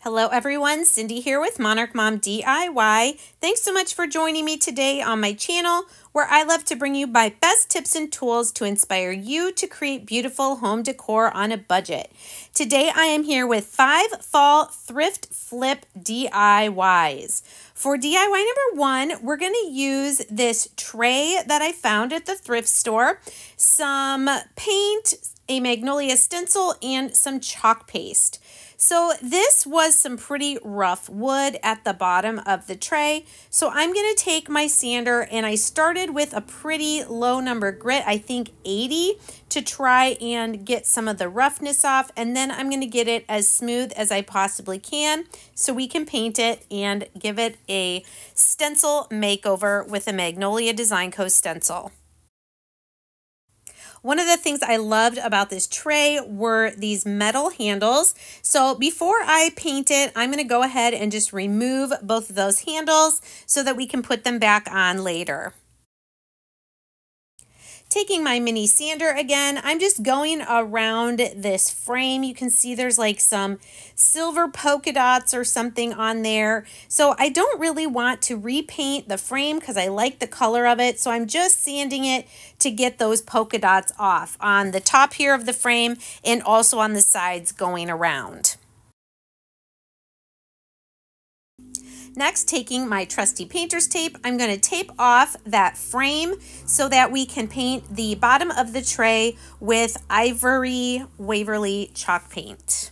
Hello everyone, Cindy here with Monarch Mom DIY. Thanks so much for joining me today on my channel where I love to bring you my best tips and tools to inspire you to create beautiful home decor on a budget. Today I am here with 5 fall thrift flip DIYs. For DIY number 1, we're going to use this tray that I found at the thrift store, some paint, a Magnolia stencil, and some chalk paste. So this was some pretty rough wood at the bottom of the tray. So I'm going to take my sander, and I started with a pretty low number grit, I think 80, to try and get some of the roughness off. And then I'm going to get it as smooth as I possibly can so we can paint it and give it a stencil makeover with a Magnolia Design Co. stencil. One of the things I loved about this tray were these metal handles. So before I paint it, I'm going to go ahead and just remove both of those handles so that we can put them back on later. Taking my mini sander again, I'm just going around this frame. You can see there's like some silver polka dots or something on there. So I don't really want to repaint the frame because I like the color of it. So I'm just sanding it to get those polka dots off on the top here of the frame and also on the sides going around. Next, taking my trusty painter's tape, I'm going to tape off that frame so that we can paint the bottom of the tray with Ivory Waverly chalk paint.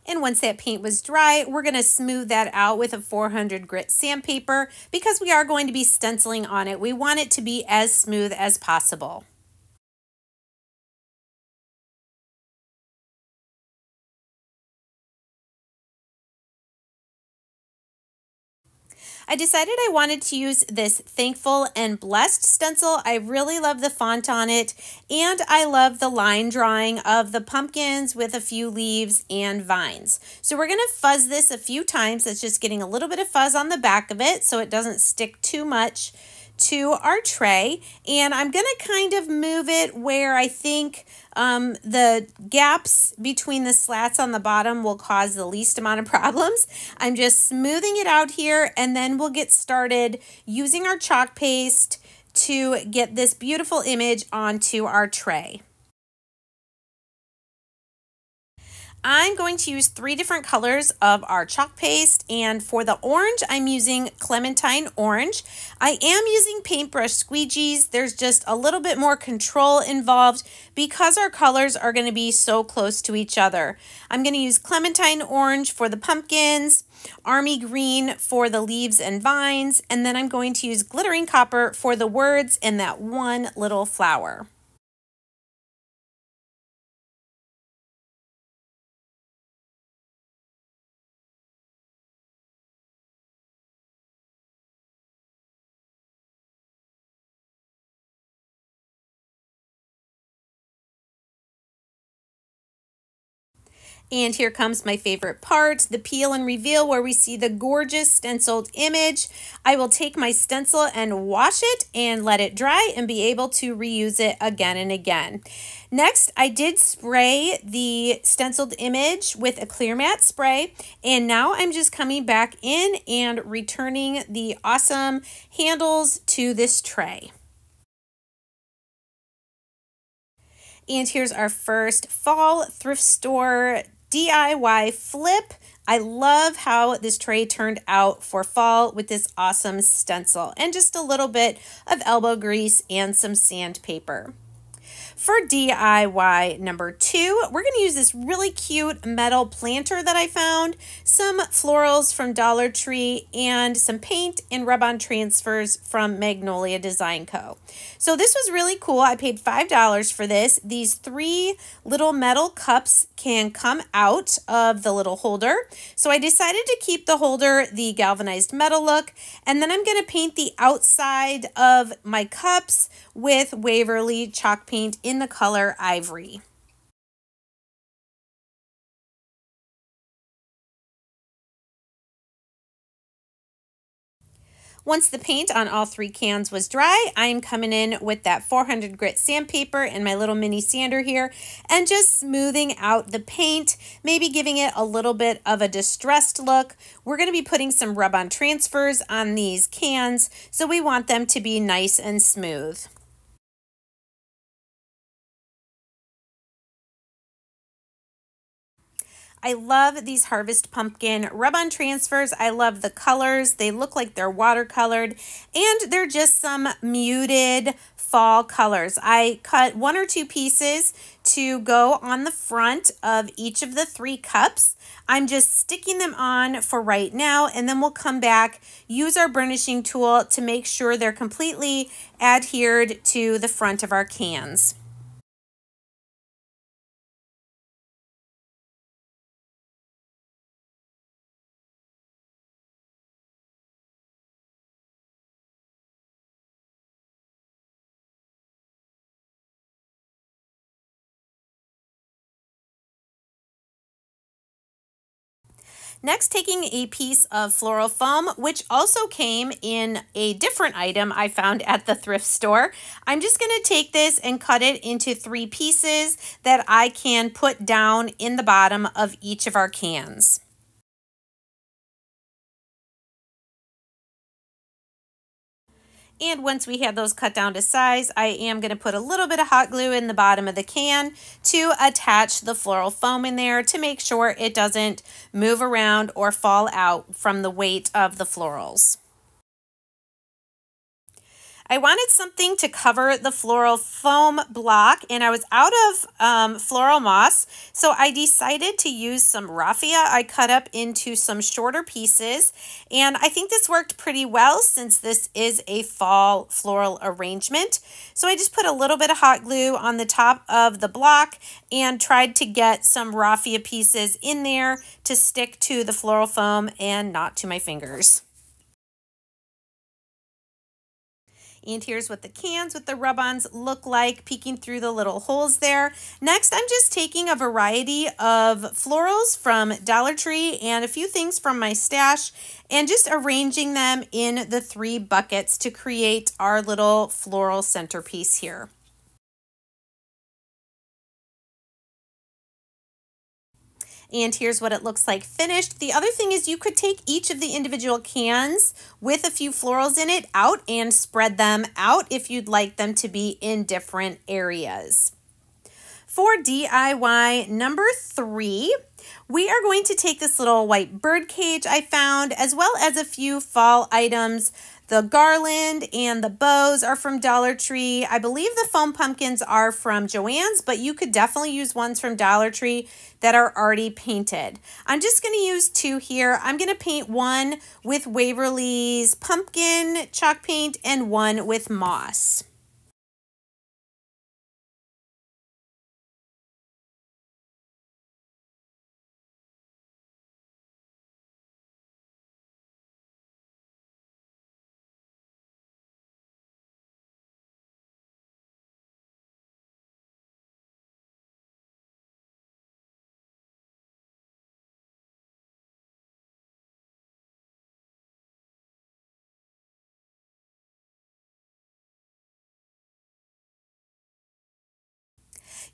And once that paint was dry, we're going to smooth that out with a 400 grit sandpaper because we are going to be stenciling on it. We want it to be as smooth as possible. I decided I wanted to use this Thankful and Blessed stencil. I really love the font on it, and I love the line drawing of the pumpkins with a few leaves and vines. So we're going to fuzz this a few times. It's just getting a little bit of fuzz on the back of it so it doesn't stick too much to our tray, and I'm going to kind of move it where I think the gaps between the slats on the bottom will cause the least amount of problems. I'm just smoothing it out here, and then we'll get started using our chalk paste to get this beautiful image onto our tray. I'm going to use 3 different colors of our chalk paste, and for the orange, I'm using Clementine Orange. I am using paintbrush squeegees. There's just a little bit more control involved because our colors are going to be so close to each other. I'm going to use Clementine Orange for the pumpkins, Army Green for the leaves and vines, and then I'm going to use Glittering Copper for the words and that one little flower. And here comes my favorite part, the peel and reveal, where we see the gorgeous stenciled image. I will take my stencil and wash it and let it dry and be able to reuse it again and again. Next, I did spray the stenciled image with a clear matte spray, and now I'm just coming back in and returning the awesome handles to this tray. And here's our first fall thrift store DIY flip. I love how this tray turned out for fall with this awesome stencil and just a little bit of elbow grease and some sandpaper. For DIY number 2, we're going to use this really cute metal planter that I found, some florals from Dollar Tree, and some paint and rub-on transfers from Magnolia Design Co. So this was really cool. I paid $5 for this. These 3 little metal cups can come out of the little holder. So I decided to keep the holder the galvanized metal look, and then I'm going to paint the outside of my cups with Waverly chalk paint in the color Ivory. Once the paint on all 3 cans was dry, I'm coming in with that 400 grit sandpaper and my little mini sander here and just smoothing out the paint, maybe giving it a little bit of a distressed look. We're going to be putting some rub-on transfers on these cans, so we want them to be nice and smooth. I love these Harvest Pumpkin rub-on transfers. I love the colors. They look like they're watercolored, and they're just some muted fall colors. I cut 1 or 2 pieces to go on the front of each of the 3 cups. I'm just sticking them on for right now, and then we'll come back, use our burnishing tool to make sure they're completely adhered to the front of our cans. Next, taking a piece of floral foam, which also came in a different item I found at the thrift store. I'm just going to take this and cut it into 3 pieces that I can put down in the bottom of each of our cans. And once we have those cut down to size, I am going to put a little bit of hot glue in the bottom of the can to attach the floral foam in there to make sure it doesn't move around or fall out from the weight of the florals. I wanted something to cover the floral foam block, and I was out of floral moss, so I decided to use some raffia I cut up into some shorter pieces, and I think this worked pretty well since this is a fall floral arrangement. So I just put a little bit of hot glue on the top of the block and tried to get some raffia pieces in there to stick to the floral foam and not to my fingers. And here's what the cans with the rub-ons look like, peeking through the little holes there. Next, I'm just taking a variety of florals from Dollar Tree and a few things from my stash and just arranging them in the 3 buckets to create our little floral centerpiece here. And here's what it looks like finished. The other thing is you could take each of the individual cans with a few florals in it out and spread them out if you'd like them to be in different areas. For DIY number 3, we are going to take this little white bird cage I found, as well as a few fall items. The garland and the bows are from Dollar Tree. I believe the foam pumpkins are from Joann's, but you could definitely use ones from Dollar Tree that are already painted. I'm just going to use 2 here. I'm going to paint one with Waverly's pumpkin chalk paint and one with moss.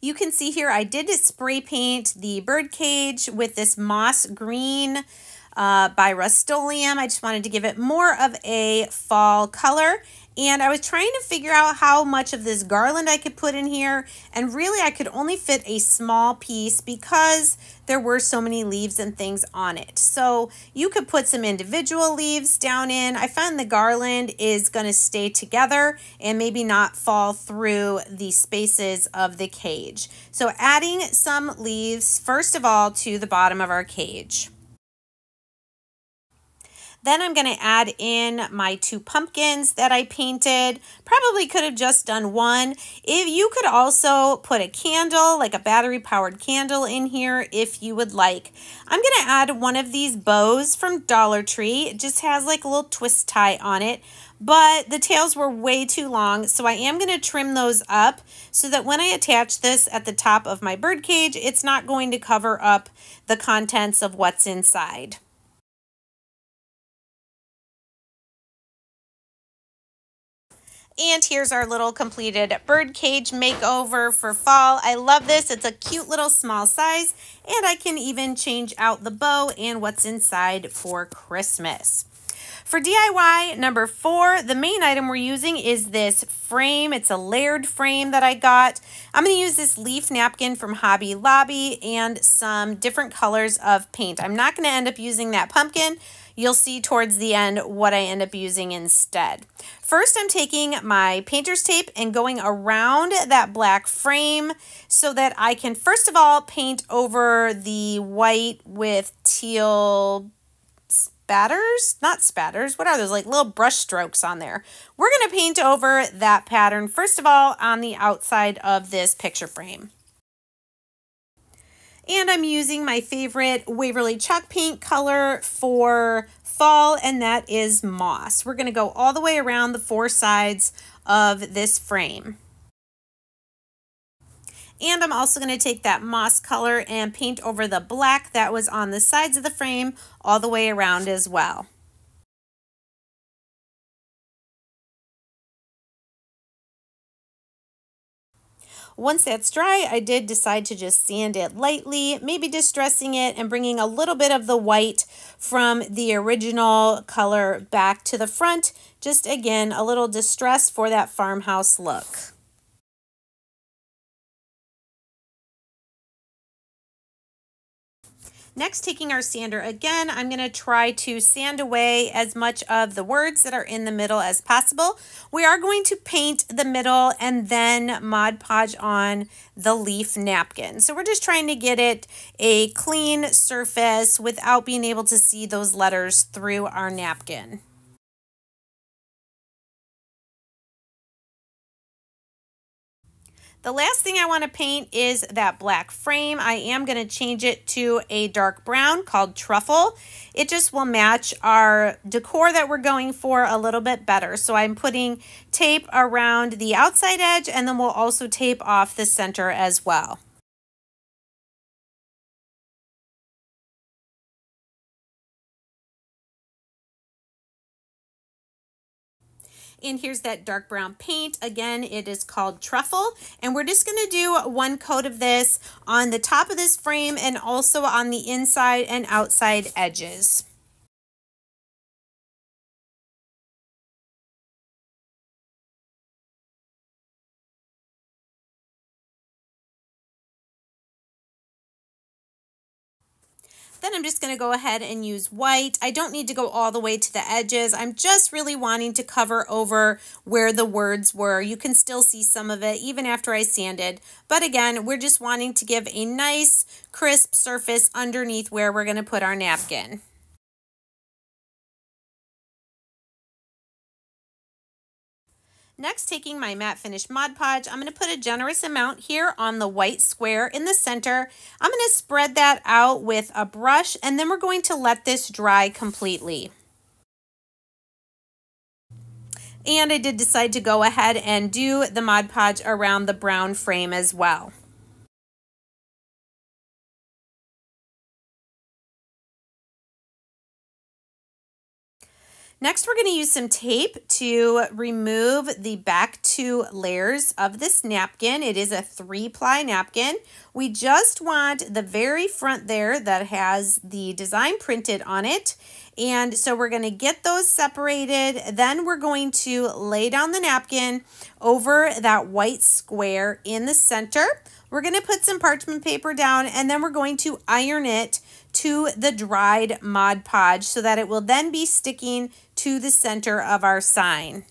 You can see here I did spray paint the birdcage with this moss green by Rust-Oleum. I just wanted to give it more of a fall color. And I was trying to figure out how much of this garland I could put in here. And really I could only fit a small piece because there were so many leaves and things on it. So you could put some individual leaves down in. I found the garland is going to stay together and maybe not fall through the spaces of the cage. So adding some leaves, first of all, to the bottom of our cage. Then I'm going to add in my 2 pumpkins that I painted. Probably could have just done one. If you could also put a candle, like a battery powered candle in here if you would like. I'm going to add one of these bows from Dollar Tree. It just has like a little twist tie on it, but the tails were way too long, so I am going to trim those up so that when I attach this at the top of my birdcage, it's not going to cover up the contents of what's inside. And here's our little completed birdcage makeover for fall. I love this. It's a cute little small size, and I can even change out the bow and what's inside for Christmas. For DIY number 4, the main item we're using is this frame. It's a layered frame that I got. I'm going to use this leaf napkin from Hobby Lobby and some different colors of paint. I'm not going to end up using that pumpkin. You'll see towards the end what I end up using instead. First, I'm taking my painter's tape and going around that black frame so that I can, first of all, paint over the white with teal spatters, not spatters, what are those, like little brush strokes on there. We're going to paint over that pattern, first of all, on the outside of this picture frame. And I'm using my favorite Waverly chalk paint color for fall, and that is moss. We're going to go all the way around the 4 sides of this frame. And I'm also going to take that moss color and paint over the black that was on the sides of the frame all the way around as well. Once that's dry, I did decide to just sand it lightly, maybe distressing it and bringing a little bit of the white from the original color back to the front. Just again, a little distress for that farmhouse look. Next, taking our sander again, I'm going to try to sand away as much of the words that are in the middle as possible. We are going to paint the middle and then Mod Podge on the leaf napkin. So we're just trying to get it a clean surface without being able to see those letters through our napkin. The last thing I want to paint is that black frame. I am going to change it to a dark brown called Truffle. It just will match our decor that we're going for a little bit better. So I'm putting tape around the outside edge, and then we'll also tape off the center as well. And here's that dark brown paint. Again, it is called Truffle. And we're just going to do 1 coat of this on the top of this frame and also on the inside and outside edges. Then I'm just going to go ahead and use white. I don't need to go all the way to the edges. I'm just really wanting to cover over where the words were. You can still see some of it even after I sanded. But again, we're just wanting to give a nice crisp surface underneath where we're going to put our napkin. Next, taking my matte finish Mod Podge, I'm going to put a generous amount here on the white square in the center. I'm going to spread that out with a brush, and then we're going to let this dry completely. And I did decide to go ahead and do the Mod Podge around the brown frame as well. Next, we're going to use some tape to remove the back 2 layers of this napkin. It is a 3-ply napkin. We just want the very front there that has the design printed on it. And so we're going to get those separated. Then we're going to lay down the napkin over that white square in the center. We're going to put some parchment paper down, and then we're going to iron it to the dried Mod Podge so that it will then be sticking to the center of our sign.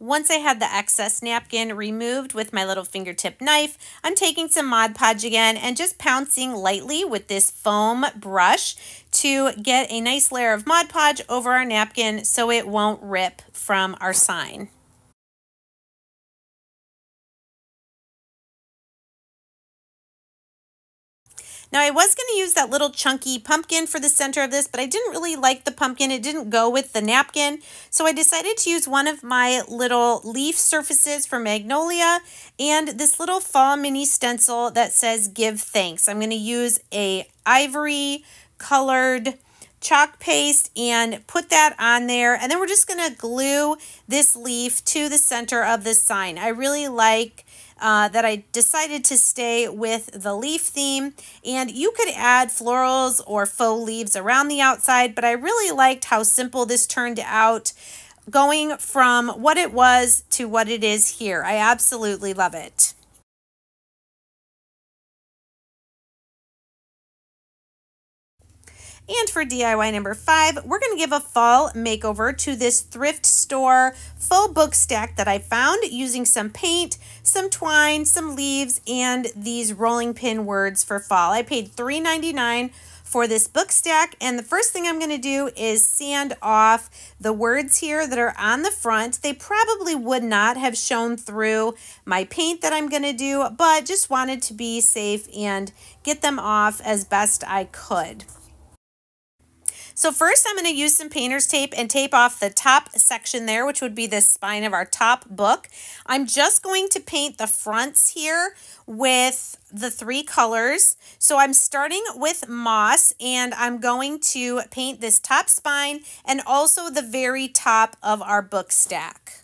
Once I had the excess napkin removed with my little fingertip knife, I'm taking some Mod Podge again and just pouncing lightly with this foam brush to get a nice layer of Mod Podge over our napkin so it won't rip from our sign. Now I was going to use that little chunky pumpkin for the center of this, but I didn't really like the pumpkin. It didn't go with the napkin. So I decided to use one of my little leaf surfaces for Magnolia and this little fall mini stencil that says give thanks. I'm going to use a ivory colored chalk paste and put that on there, and then we're just going to glue this leaf to the center of the sign. I really like that I decided to stay with the leaf theme, and you could add florals or faux leaves around the outside, but I really liked how simple this turned out, going from what it was to what it is here. I absolutely love it. And for DIY number 5, we're going to give a fall makeover to this thrift store faux book stack that I found using some paint, some twine, some leaves, and these rolling pin words for fall. I paid $3.99 for this book stack, and the first thing I'm going to do is sand off the words here that are on the front. They probably would not have shown through my paint that I'm going to do, but just wanted to be safe and get them off as best I could. So first I'm going to use some painter's tape and tape off the top section there, which would be the spine of our top book. I'm just going to paint the fronts here with the 3 colors. So I'm starting with moss, and I'm going to paint this top spine and also the very top of our book stack.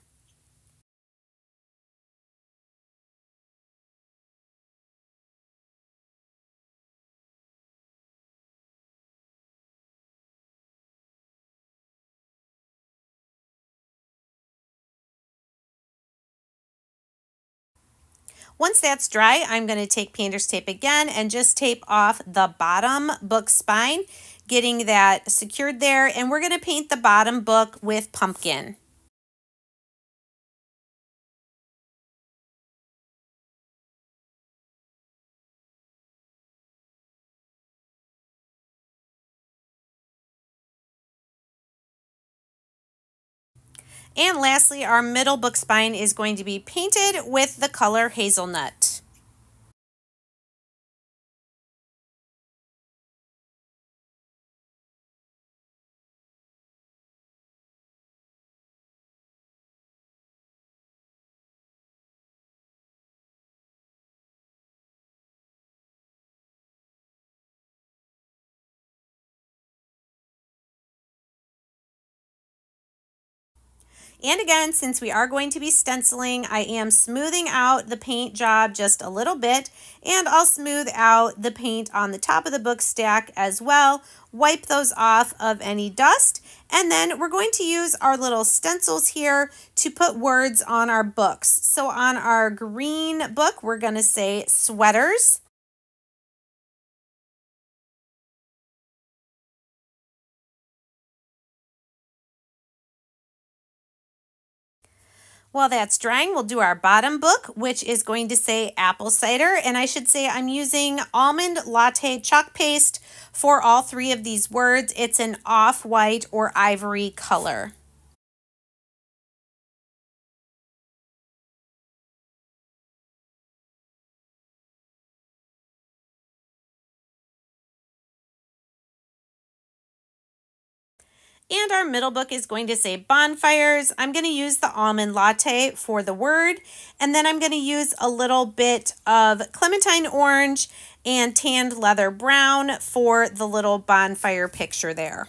Once that's dry, I'm going to take painter's tape again and just tape off the bottom book spine, getting that secured there, and we're going to paint the bottom book with pumpkin. And lastly, our middle book spine is going to be painted with the color hazelnut. And again, since we are going to be stenciling, I am smoothing out the paint job just a little bit, and I'll smooth out the paint on the top of the book stack as well. Wipe those off of any dust, and then we're going to use our little stencils here to put words on our books. So on our green book, we're going to say sweaters. While that's drying, we'll do our bottom book, which is going to say apple cider. And I should say I'm using almond latte chalk paste for all 3 of these words. It's an off-white or ivory color. And our middle book is going to say bonfires. I'm going to use the almond latte for the word, and then I'm going to use a little bit of clementine orange and tanned leather brown for the little bonfire picture there.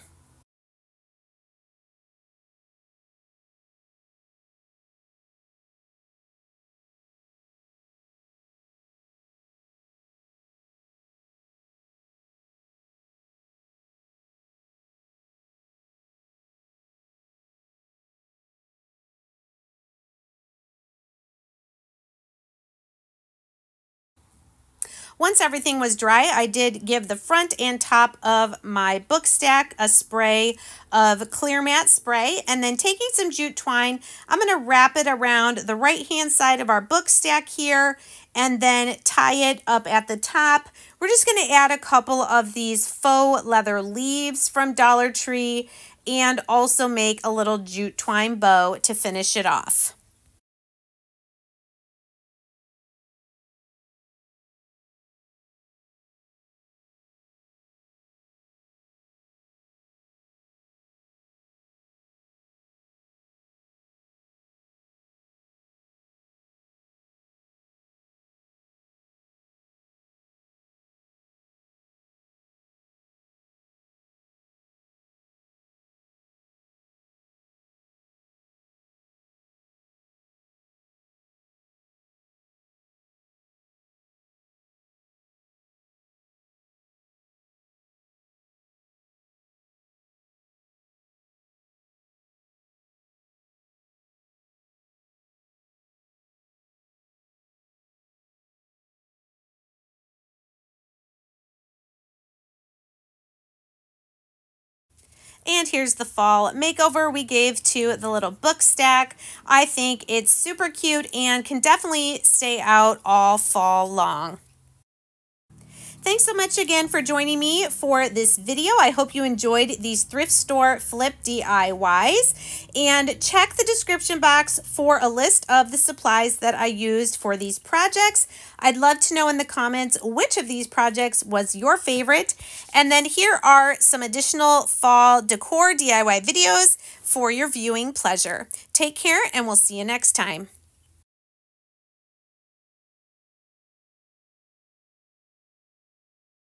Once everything was dry, I did give the front and top of my book stack a spray of clear matte spray, and then taking some jute twine, I'm going to wrap it around the right hand side of our book stack here and then tie it up at the top. We're just going to add a couple of these faux leather leaves from Dollar Tree and also make a little jute twine bow to finish it off. And here's the fall makeover we gave to the little book stack. I think it's super cute and can definitely stay out all fall long. Thanks so much again for joining me for this video. I hope you enjoyed these thrift store flip DIYs, and check the description box for a list of the supplies that I used for these projects. I'd love to know in the comments which of these projects was your favorite. And then here are some additional fall decor DIY videos for your viewing pleasure. Take care, and we'll see you next time.